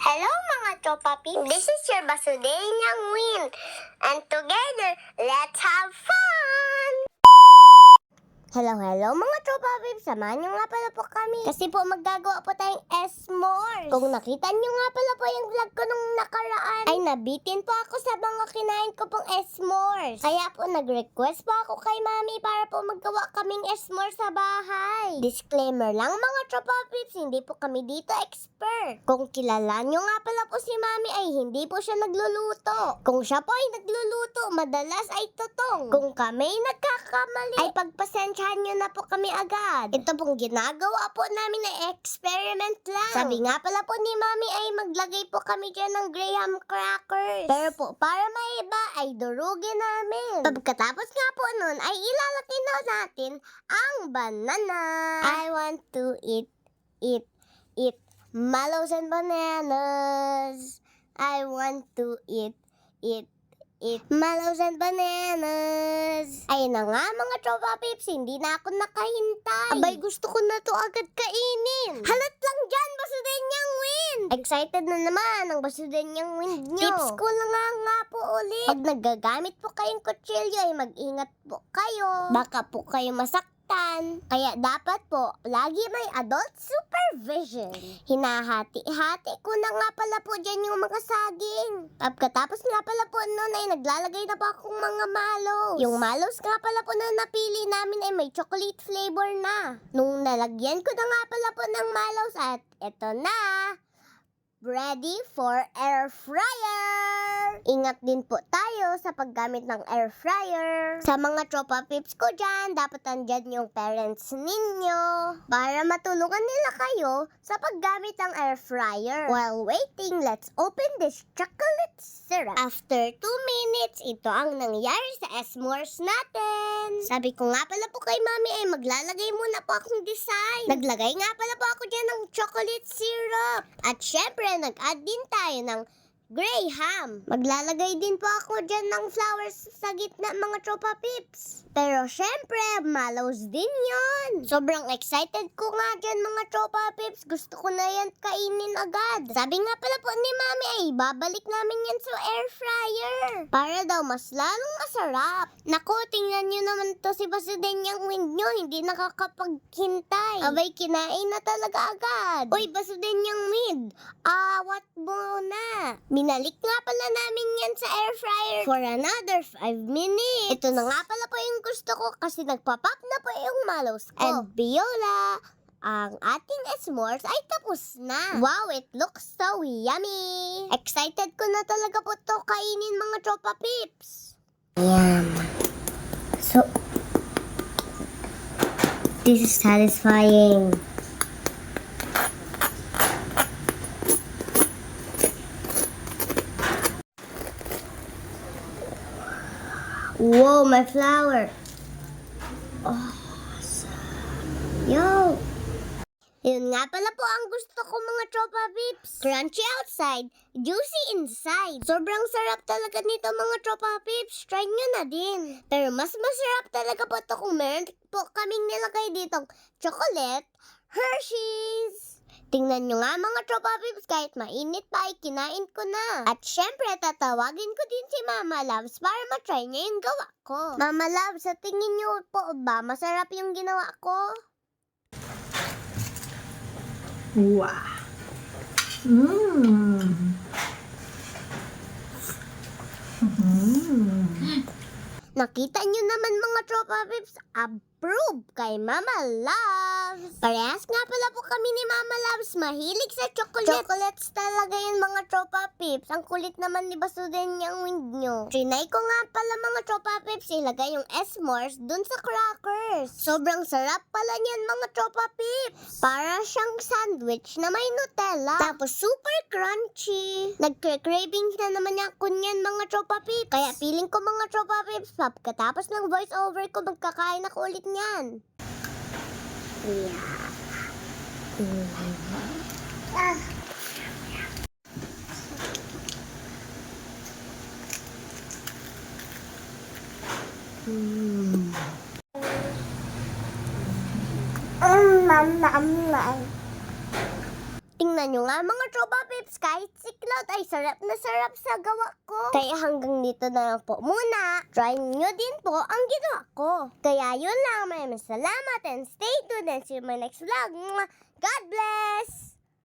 Hello mga tropa peeps! This is your Basudenyang Win. And together, let's have fun! Hello mga tropa peeps! Samahan nyo nga pala po kami. Kasi po maggagawa po tayong s'mores. Kung nakita nyo nga pala po yung vlog ko nung nakaraan, ay nabitin po ako sa mga kinain ko pong s'mores. Kaya po nag-request po ako kay mami para po maggawa kaming s'mores sa bahay. Disclaimer lang mga tropa peeps, hindi po kami dito expert. Kung kilala nyo nga pala po si mami ay hindi po siya nagluluto. Kung siya po ay nagluluto, madalas ay totong. Kung kami nagkakamali, ay pagpasensyahan nyo na po kami agad. Ito pong ginagawa po namin na experiment lang. Sabi nga pala po ni mami ay maglagay po kami dyan ng graham crackers. Pero po para maiba ay durugin namin. Pagkatapos nga po nun ay ilalagay na natin ang banana. I want to eat mallows and bananas. I want to eat mallows and bananas. Ayun na nga mga tropa peeps, hindi na ako nakahintay. Abay, gusto ko na to agad kainin. Halat lang dyan, Basudenyang Win! Excited na naman ang Basudenyang Win nyo. Tips ko lang nga po ulit. Pag nagagamit po kayong kutsilyo ay mag-ingat po kayo. Baka po kayo masaktan. Kaya dapat po, lagi may adult supervision. Hinahati-hati ko na nga pala po dyan yung mga saging. Pagkatapos nga pala po nun ay naglalagay na po akong mga mallows. Yung mallows nga pala po na napili namin ay may chocolate flavor na. Nung nalagyan ko na nga pala po ng mallows at eto na, ready for air fryer! Ingat din po tayo sa paggamit ng air fryer. Sa mga tropa peeps ko dyan, dapat andyan yung parents ninyo para matulungan nila kayo sa paggamit ng air fryer. While waiting, let's open this chocolate syrup. After 2 minutes, ito ang nangyari sa s'mores natin. Sabi ko nga pala po kay mami ay maglalagay muna po akong design. Naglagay nga pala po ako dyan ng chocolate syrup. At syempre, nag-add din tayo ng graham. Maglalagay din po ako dyan ng flowers sa gitna mga tropa peeps. Pero syempre, mallows din yon. Sobrang excited ko nga dyan mga tropa peeps. Gusto ko na yan kainin agad. Sabi nga pala po ni mami ay babalik namin yan sa air fryer. Para daw mas lalong masarap. Naku, tingnan nyo naman to si Basudenyang Win nyo. Hindi nakakapaghintay. Abay, kinain na talaga agad. Uy, Basudenyang Win. What mo na? Minalik nga pala namin yan sa air fryer for another 5 minutes. Ito na nga pala po yung gusto ko kasi nagpa-pop na po yung mallows ko. And Biola, ang ating s'mores ay tapos na. Wow, it looks so yummy. Excited ko na talaga po to kainin mga tropa peeps. Yum. So, this is satisfying. Whoa, my flower. Awesome. Yo. Yun nga pala po ang gusto ko mga tropa peeps. Crunchy outside, juicy inside. Sobrang sarap talaga nito mga tropa peeps. Try nyo na din. Pero mas masarap talaga po ito kung meron po kaming nilagay ditong chocolate Hershey's. Tingnan nyo nga mga tropa peeps, kahit mainit pa ay kinain ko na. At syempre, tatawagin ko din si Mama Loves para matry niya yung gawa ko. Mama Loves, sa tingin nyo po ba masarap yung ginawa ko? Wow. Mmm. Nakita nyo naman mga tropa peeps, approve kay Mama Loves. Parehas nga pala po kami ni Mama Loves, mahilig sa chocolate. Chocolates talaga yun mga tropa peeps. Ang kulit naman ni Basudenyang Win nyo. Trinay ko nga pala mga tropa peeps, ilagay yung s'mores dun sa crackers. Sobrang sarap pala niyan mga tropa peeps. Para siyang sandwich na may Nutella. Tapos super crunchy. Nagka-cravings na naman ako niyan mga tropa peeps. Kaya feeling ko mga tropa peeps, pagkatapos ng voice over ko, magkakain ako ulit niyan. Tingnan nyo nga mga tropa Choba Pips, kahit si Cloud ay sarap na sarap sa gawa ko. Kaya hanggang dito na lang po muna. Try nyo din po ang ginawa ko. Kaya yun lang, maraming salamat and stay tuned and see you in my next vlog. Mwah! God bless!